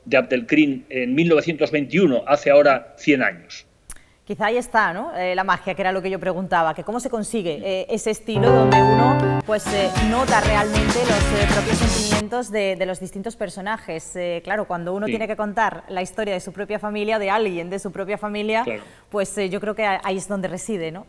de Abdelkrim en 1921, hace ahora 100 años. Quizá ahí está, ¿no? La magia, que era lo que yo preguntaba, que cómo se consigue ese estilo donde uno pues nota realmente los propios sentimientos de los distintos personajes. Claro, cuando uno tiene que contar la historia de su propia familia, de alguien de su propia familia, pues yo creo que ahí es donde reside, ¿no?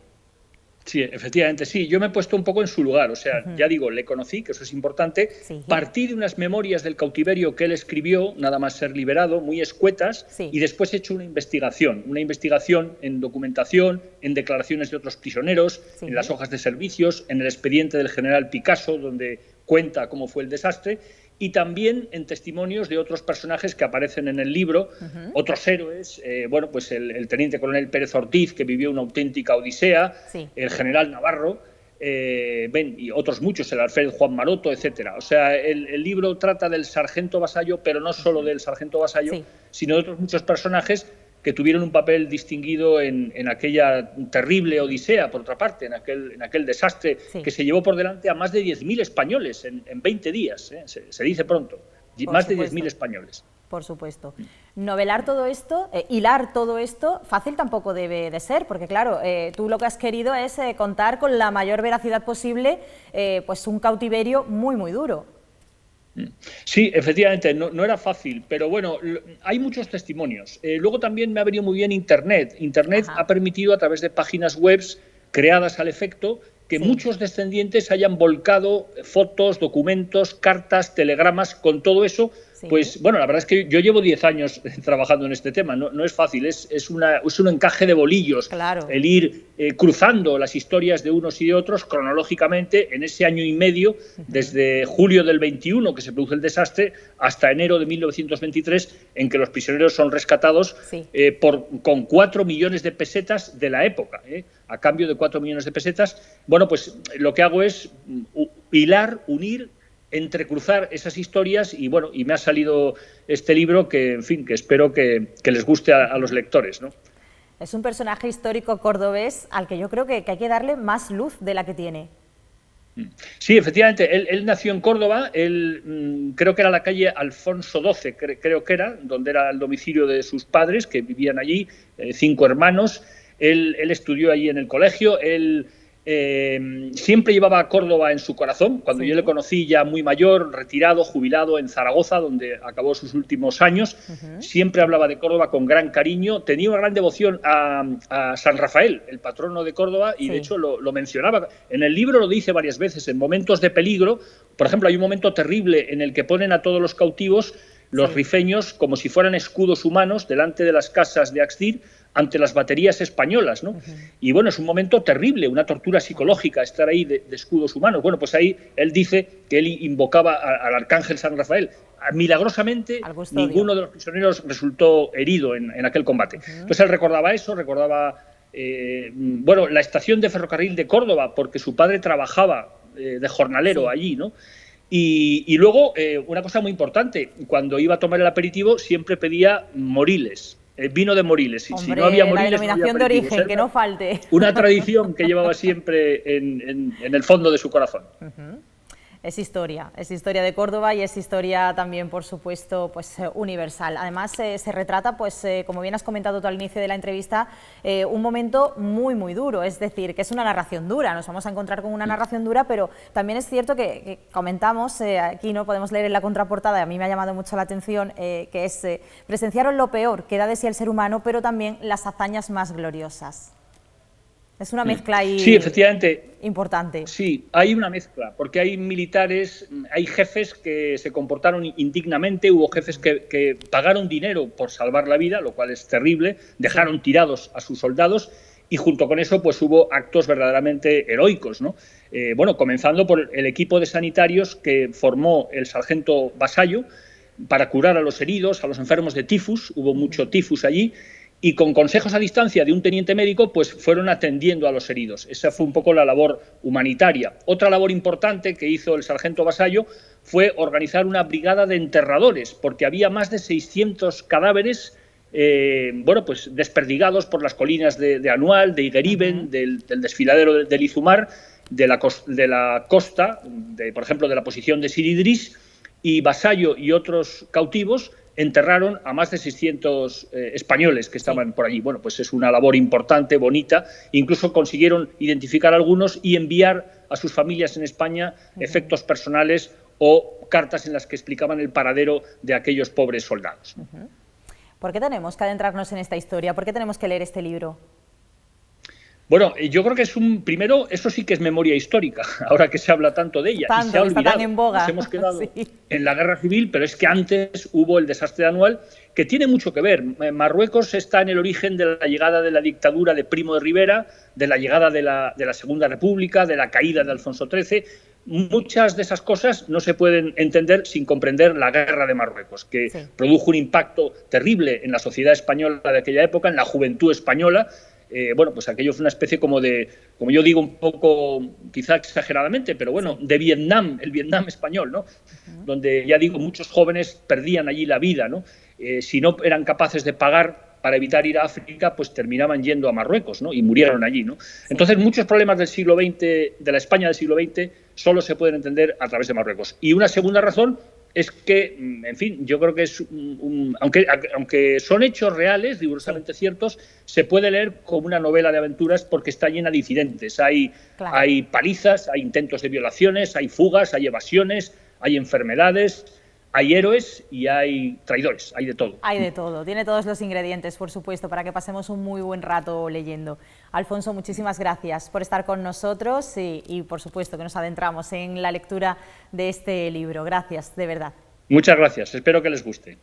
Sí, efectivamente, sí. Yo me he puesto un poco en su lugar, o sea, ya digo, le conocí, que eso es importante, partí de unas memorias del cautiverio que él escribió, nada más ser liberado, muy escuetas, y después he hecho una investigación en documentación, en declaraciones de otros prisioneros, en las hojas de servicios, en el expediente del general Picasso, donde cuenta cómo fue el desastre, y también en testimonios de otros personajes que aparecen en el libro, otros héroes, bueno, pues el teniente coronel Pérez Ortiz, que vivió una auténtica odisea, el general Navarro, y otros muchos, el alférez Juan Maroto, etcétera. O sea, el libro trata del sargento Vasallo, pero no solo del sargento Vasallo, sino de otros muchos personajes que tuvieron un papel distinguido en aquella terrible odisea, por otra parte, en aquel desastre que se llevó por delante a más de 10.000 españoles en 20 días, se dice pronto, más de 10.000 españoles. Por supuesto. Novelar todo esto, hilar todo esto, fácil tampoco debe de ser, porque claro, tú lo que has querido es contar con la mayor veracidad posible pues un cautiverio muy, muy duro. Sí, efectivamente, no era fácil, pero bueno, hay muchos testimonios. Luego también me ha venido muy bien Internet. Internet ha permitido, a través de páginas web creadas al efecto, que muchos descendientes hayan volcado fotos, documentos, cartas, telegramas, con todo eso. Pues bueno, la verdad es que yo llevo 10 años trabajando en este tema, no es fácil, es un encaje de bolillos, el ir cruzando las historias de unos y de otros cronológicamente en ese año y medio, desde julio del 21, que se produce el desastre, hasta enero de 1923, en que los prisioneros son rescatados con 4 millones de pesetas de la época, a cambio de 4 millones de pesetas. Bueno, pues lo que hago es hilar, unir, entrecruzar esas historias y bueno, y me ha salido este libro que, en fin, que espero que les guste a los lectores, ¿no? Es un personaje histórico cordobés al que yo creo que hay que darle más luz de la que tiene. Sí, efectivamente, él nació en Córdoba, creo que era la calle Alfonso XII, creo que era, donde era el domicilio de sus padres, que vivían allí, 5 hermanos. Él estudió allí en el colegio, él siempre llevaba a Córdoba en su corazón. Cuando yo le conocí ya muy mayor, retirado, jubilado en Zaragoza, donde acabó sus últimos años, siempre hablaba de Córdoba con gran cariño. Tenía una gran devoción a San Rafael, el patrono de Córdoba, y de hecho lo mencionaba. En el libro lo dice varias veces, en momentos de peligro. Por ejemplo, hay un momento terrible en el que ponen a todos los cautivos, los rifeños, como si fueran escudos humanos, delante de las casas de Axdir, ante las baterías españolas, ¿no? Y bueno, es un momento terrible, una tortura psicológica, estar ahí de escudos humanos. Bueno, pues ahí él dice que él invocaba al arcángel San Rafael. Milagrosamente, ninguno de los prisioneros resultó herido en aquel combate. Entonces él recordaba eso, recordaba bueno, la estación de ferrocarril de Córdoba, porque su padre trabajaba de jornalero allí, ¿no? Y luego, una cosa muy importante, cuando iba a tomar el aperitivo siempre pedía Moriles, vino de Moriles. Hombre, si no había Moriles, la denominación de origen, que no falte. Una tradición que llevaba siempre en el fondo de su corazón. Es historia de Córdoba y es historia también, por supuesto, pues universal. Además, se retrata, pues como bien has comentado tú al inicio de la entrevista, un momento muy, muy duro, es decir, que es una narración dura, nos vamos a encontrar con una narración dura, pero también es cierto que comentamos, aquí no podemos leer en la contraportada, a mí me ha llamado mucho la atención, que es presenciaron lo peor que da de sí el ser humano, pero también las hazañas más gloriosas. Es una mezcla ahí importante. Sí, hay una mezcla, porque hay militares, hay jefes que se comportaron indignamente, hubo jefes que pagaron dinero por salvar la vida, lo cual es terrible, dejaron tirados a sus soldados, y junto con eso pues hubo actos verdaderamente heroicos, ¿no? Bueno, comenzando por el equipo de sanitarios que formó el sargento Vasallo para curar a los heridos, a los enfermos de tifus, hubo mucho tifus allí, y con consejos a distancia de un teniente médico, pues fueron atendiendo a los heridos. Esa fue un poco la labor humanitaria. Otra labor importante que hizo el sargento Vasallo fue organizar una brigada de enterradores, porque había más de 600 cadáveres bueno, pues desperdigados por las colinas de Anual, de Igueriben, del desfiladero del Izumar, de la costa, por ejemplo, de la posición de Sir Idris, y Vasallo y otros cautivos enterraron a más de 600 españoles que estaban por allí. Bueno, pues es una labor importante, bonita. Incluso consiguieron identificar a algunos y enviar a sus familias en España efectos personales o cartas en las que explicaban el paradero de aquellos pobres soldados. ¿Por qué tenemos que adentrarnos en esta historia? ¿Por qué tenemos que leer este libro? Bueno, yo creo que primero, eso sí que es memoria histórica, ahora que se habla tanto de ella. Tanto, y se ha olvidado. está tan en boga. Nos hemos quedado sí. en la guerra civil, pero es que antes hubo el desastre anual, que tiene mucho que ver. Marruecos está en el origen de la llegada de la dictadura de Primo de Rivera, de la llegada de la Segunda República, de la caída de Alfonso XIII. Muchas de esas cosas no se pueden entender sin comprender la guerra de Marruecos, que produjo un impacto terrible en la sociedad española de aquella época, en la juventud española. Bueno, pues aquello fue una especie como yo digo un poco, quizá exageradamente, pero bueno, de Vietnam, el Vietnam español, ¿no? Donde, ya digo, muchos jóvenes perdían allí la vida, ¿no? Si no eran capaces de pagar para evitar ir a África, pues terminaban yendo a Marruecos, ¿no? Y murieron allí, ¿no? Entonces, muchos problemas del siglo XX, de la España del siglo XX, solo se pueden entender a través de Marruecos. Y una segunda razón es que, en fin, yo creo que es aunque son hechos reales, rigurosamente ciertos, se puede leer como una novela de aventuras porque está llena de incidentes. Hay palizas, hay intentos de violaciones, hay fugas, hay evasiones, hay enfermedades, hay héroes y hay traidores, hay de todo. Hay de todo, tiene todos los ingredientes, por supuesto, para que pasemos un muy buen rato leyendo. Alfonso, muchísimas gracias por estar con nosotros y por supuesto, que nos adentramos en la lectura de este libro. Gracias, de verdad. Muchas gracias, espero que les guste.